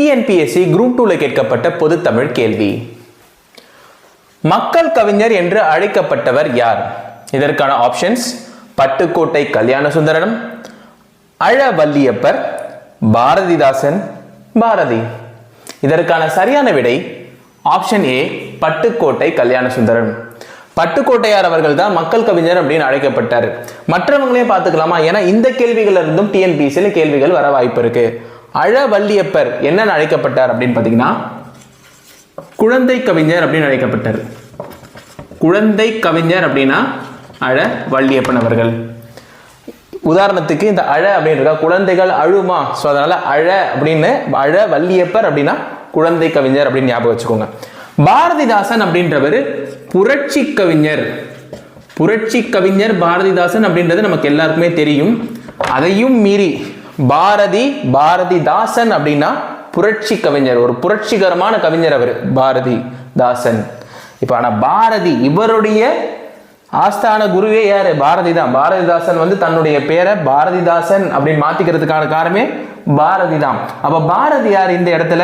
TNPSC group 2ல கேட்கப்பட்ட பொது தமிழ் கேள்வி. மக்கள் கவிஞர் என்று அழைக்கப்பட்டவர் யார்? இதற்கான ஆப்ஷன்ஸ்: பட்டுக்கோட்டை கல்யாணசுந்தரம், அழ வள்ளியப்பர், பாரதிதாசன், பாரதி. இதற்கான சரியான விடை ஆப்ஷன் ஏ, பட்டுக்கோட்டை கல்யாணசுந்தரம். பட்டுக்கோட்டையார் அவர்கள் தான் மக்கள் கவிஞர் அப்படின்னு அழைக்கப்பட்டார். மற்றவங்களையும் பார்த்துக்கலாமா? ஏன்னா இந்த கேள்விகள் இருந்தும் டிஎன்பிஎஸ்சியில் கேள்விகள் வர வாய்ப்பு இருக்கு. அழ வள்ளியப்பர் என்னன்னு அழைக்கப்பட்டார் அப்படின்னு பார்த்தீங்கன்னா குழந்தை கவிஞர் அப்படின்னு அழைக்கப்பட்டார். குழந்தை கவிஞர் அப்படின்னா அழ வள்ளியப்பன் அவர்கள். உதாரணத்துக்கு இந்த அழ அப்படின்ற குழந்தைகள் அழுமா, ஸோ அதனால அழ அப்படின்னு அழ வள்ளியப்பர் அப்படின்னா குழந்தை கவிஞர் அப்படின்னு ஞாபகம் வச்சுக்கோங்க. பாரதிதாசன் அப்படின்றவர் புரட்சி கவிஞர். புரட்சி கவிஞர் பாரதிதாசன் அப்படின்றது நமக்கு எல்லாருக்குமே தெரியும். அதையும் மீறி பாரதிதாசன் அப்படின்னா புரட்சி கவிஞர், ஒரு புரட்சிகரமான கவிஞர் அவர் பாரதிதாசன். இப்ப ஆனா பாரதி இவருடைய ஆஸ்தான குருவே யாரு? பாரதி தான். பாரதிதாசன் தன்னுடைய பேரை பாரதிதாசன் அப்படின்னு மாத்திக்கிறதுக்கான காரணமே பாரதி தான். அப்ப பாரதி யார் இந்த இடத்துல?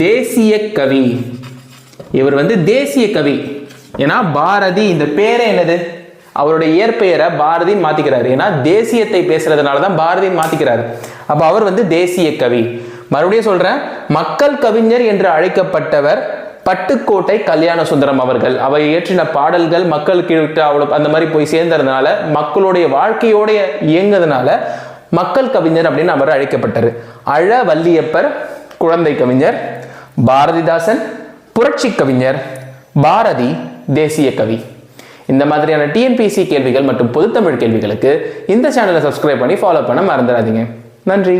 தேசிய கவி. இவர் தேசிய கவி. ஏன்னா பாரதி இந்த பேரே என்னது? அவருடைய இயற்பெயரை பாரதின்னு மாத்திக்கிறாரு. ஏன்னா தேசியத்தை பேசுறதுனால தான் பாரதின்னு மாத்திக்கிறாரு. அப்ப அவர் தேசிய கவி. மறுபடியும் சொல்றேன், மக்கள் கவிஞர் என்று அழைக்கப்பட்டவர் பட்டுக்கோட்டை கல்யாணசுந்தரம் அவர்கள். அவர் இயற்றின பாடல்கள் மக்களுக்கு அவ்வளவு அந்த மாதிரி போய் சேர்ந்ததுனால, மக்களுடைய வாழ்க்கையோட இயங்குறதுனால மக்கள் கவிஞர் அப்படின்னு அவர் அழைக்கப்பட்டார். அழ வள்ளியப்பர் குழந்தை கவிஞர், பாரதிதாசன் புரட்சி கவிஞர், பாரதி தேசிய கவி. இந்த மாதிரியான டிஎன்பிஎஸ்சி கேள்விகள் மற்றும் பொதுத்தமிழ் கேள்விகளுக்கு இந்த சேனலை சப்ஸ்கிரைப் பண்ணி ஃபாலோ பண்ண மறந்துடாதீங்க. நன்றி.